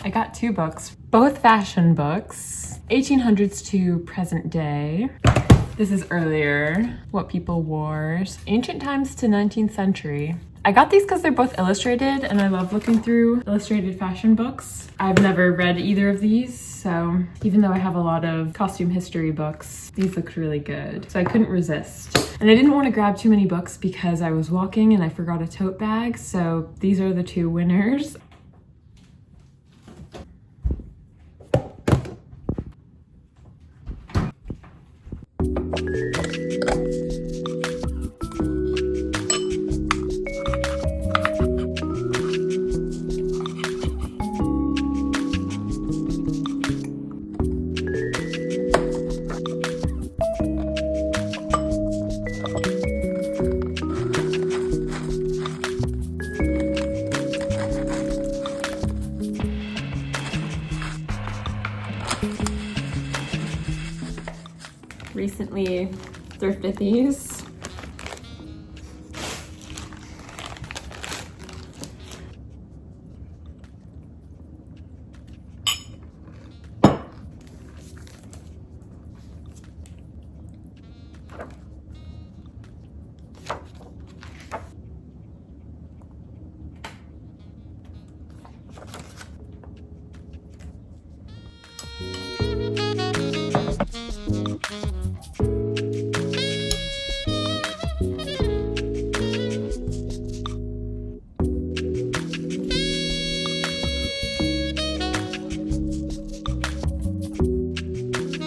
I got 2 books, both fashion books, 1800s to present day. This is earlier, what people wore, ancient times to 19th century. I got these because they're both illustrated and I love looking through illustrated fashion books. I've never read either of these, so even though I have a lot of costume history books, these looked really good. So I couldn't resist. And I didn't want to grab too many books because I was walking and I forgot a tote bag, so these are the 2 winners. Recently thrifted these.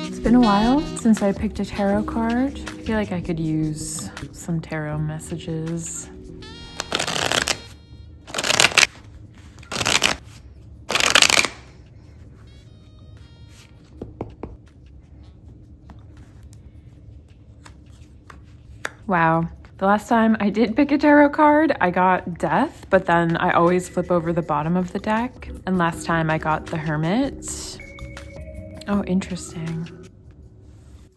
It's been a while since I picked a tarot card. I feel like I could use some tarot messages. Wow. The last time I did pick a tarot card, I got Death, but then I always flip over the bottom of the deck. And last time I got the Hermit. Oh, interesting.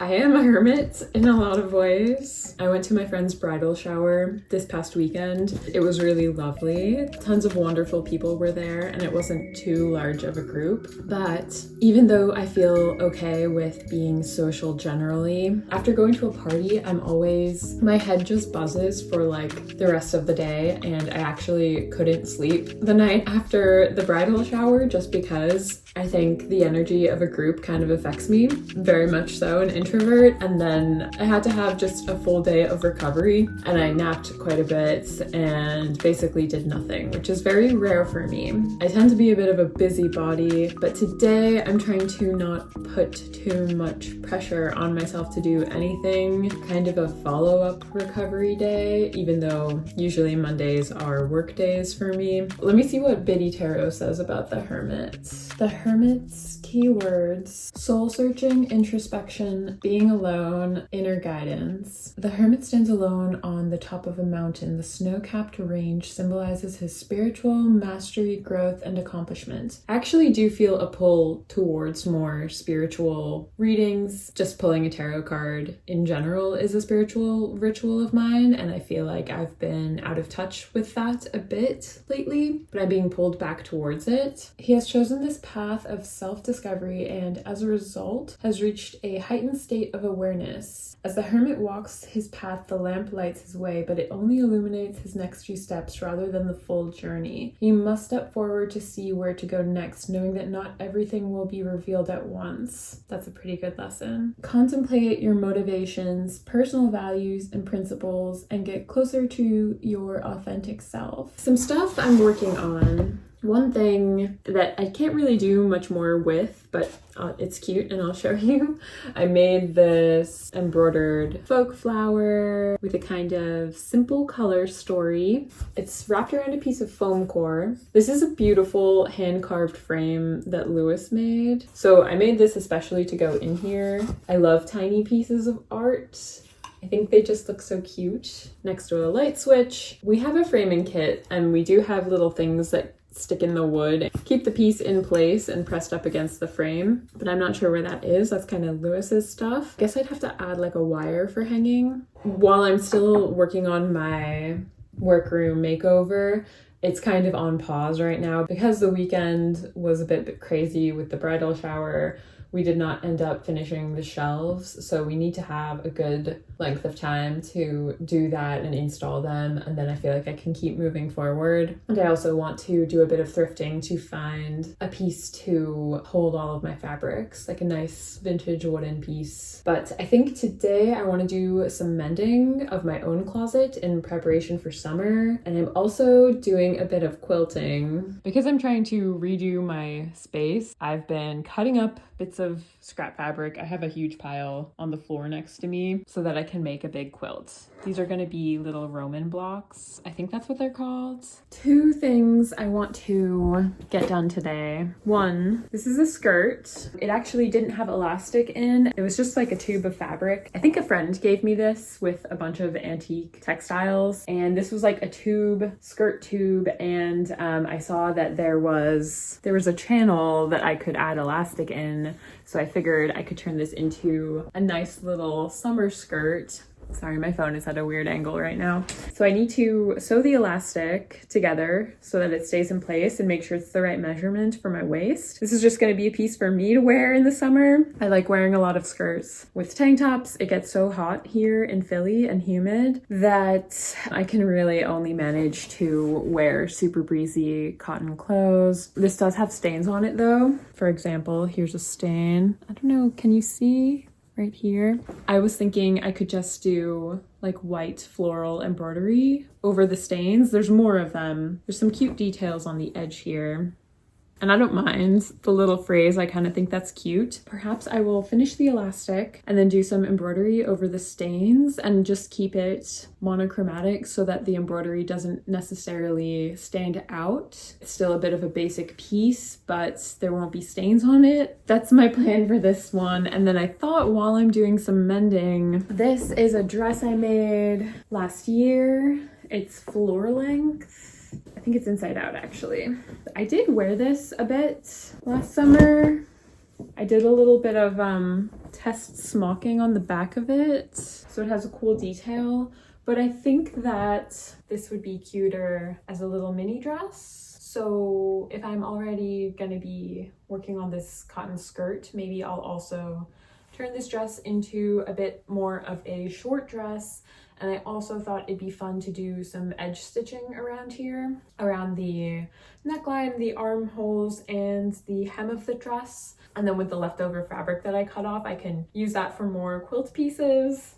I am a hermit in a lot of ways. I went to my friend's bridal shower this past weekend. It was really lovely. Tons of wonderful people were there and it wasn't too large of a group. But even though I feel okay with being social generally, after going to a party, my head just buzzes for like the rest of the day, and I actually couldn't sleep the night after the bridal shower just because I think the energy of a group kind of affects me, very much so, an introvert. And then I had to have just a full day of recovery and I napped quite a bit and basically did nothing, which is very rare for me. I tend to be a bit of a busybody, but today I'm trying to not put too much pressure on myself to do anything, kind of a follow-up recovery day, even though usually Mondays are work days for me. Let me see what Biddy Tarot says about the Hermit. The Hermit's keywords: soul-searching, introspection, being alone, inner guidance. The Hermit stands alone on the top of a mountain. The snow-capped range symbolizes his spiritual mastery, growth, and accomplishment. I actually do feel a pull towards more spiritual readings. Just pulling a tarot card in general is a spiritual ritual of mine, and I feel like I've been out of touch with that a bit lately, but I'm being pulled back towards it. He has chosen this path of self-discovery and as a result has reached a heightened state of awareness. As the Hermit walks his path, the lamp lights his way, but it only illuminates his next few steps rather than the full journey. He must step forward to see where to go next, knowing that not everything will be revealed at once. That's a pretty good lesson. Contemplate your motivations, personal values, and principles, and get closer to your authentic self. Some stuff I'm working on. One thing that I can't really do much more with, but it's cute and I'll show you. I made this embroidered folk flower with a kind of simple color story. It's wrapped around a piece of foam core. This is a beautiful hand-carved frame that Lewis made. So I made this especially to go in here. I love tiny pieces of art. I think they just look so cute next to a light switch. We have a framing kit and we do have little things that stick in the wood, keep the piece in place and pressed up against the frame, but I'm not sure where that is. That's kind of Lewis's stuff. I guess I'd have to add like a wire for hanging. While I'm still working on my workroom makeover, It's kind of on pause right now because the weekend was a bit crazy with the bridal shower. We did not end up finishing the shelves, so we need to have a good length of time to do that and install them, and then I feel like I can keep moving forward. And I also want to do a bit of thrifting to find a piece to hold all of my fabrics, like a nice vintage wooden piece. But I think today I want to do some mending of my own closet in preparation for summer, and I'm also doing a bit of quilting. Because I'm trying to redo my space, I've been cutting up bits of scrap fabric. I have a huge pile on the floor next to me so that I can make a big quilt. These are going to be little Roman blocks. I think that's what they're called. Two things I want to get done today. One, this is a skirt. It actually didn't have elastic in. It was just like a tube of fabric. I think a friend gave me this with a bunch of antique textiles, and this was like a tube, skirt tube, and I saw that there was a channel that I could add elastic in, so I figured I could turn this into a nice little summer skirt. Sorry, my phone is at a weird angle right now. So I need to sew the elastic together so that it stays in place and make sure it's the right measurement for my waist. This is just going to be a piece for me to wear in the summer. I like wearing a lot of skirts. With tank tops, it gets so hot here in Philly and humid that I can really only manage to wear super breezy cotton clothes. This does have stains on it though. For example, here's a stain. I don't know, can you see? Right here. I was thinking I could just do like white floral embroidery over the stains. There's more of them. There's some cute details on the edge here. And I don't mind the little phrase. I kind of think that's cute. Perhaps I will finish the elastic and then do some embroidery over the stains and just keep it monochromatic so that the embroidery doesn't necessarily stand out. It's still a bit of a basic piece, but there won't be stains on it. That's my plan for this one. And then I thought while I'm doing some mending, this is a dress I made last year. It's floor length. I think it's inside out actually. I did wear this a bit last summer. I did a little bit of test smocking on the back of it, so it has a cool detail, but I think that this would be cuter as a little mini dress. So if I'm already gonna be working on this cotton skirt, maybe I'll also turn this dress into a bit more of a short dress. And I also thought it'd be fun to do some edge stitching around here, around the neckline, the armholes, and the hem of the dress. And then with the leftover fabric that I cut off, I can use that for more quilt pieces.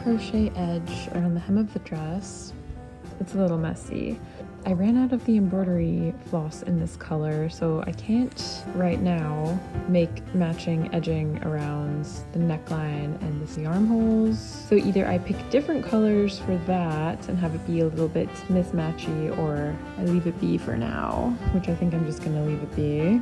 crochet edge around the hem of the dress. It's a little messy. I ran out of the embroidery floss in this color, so I can't right now make matching edging around the neckline and the armholes. So either I pick different colors for that and have it be a little bit mismatchy, or I leave it be for now, which I think I'm just gonna leave it be.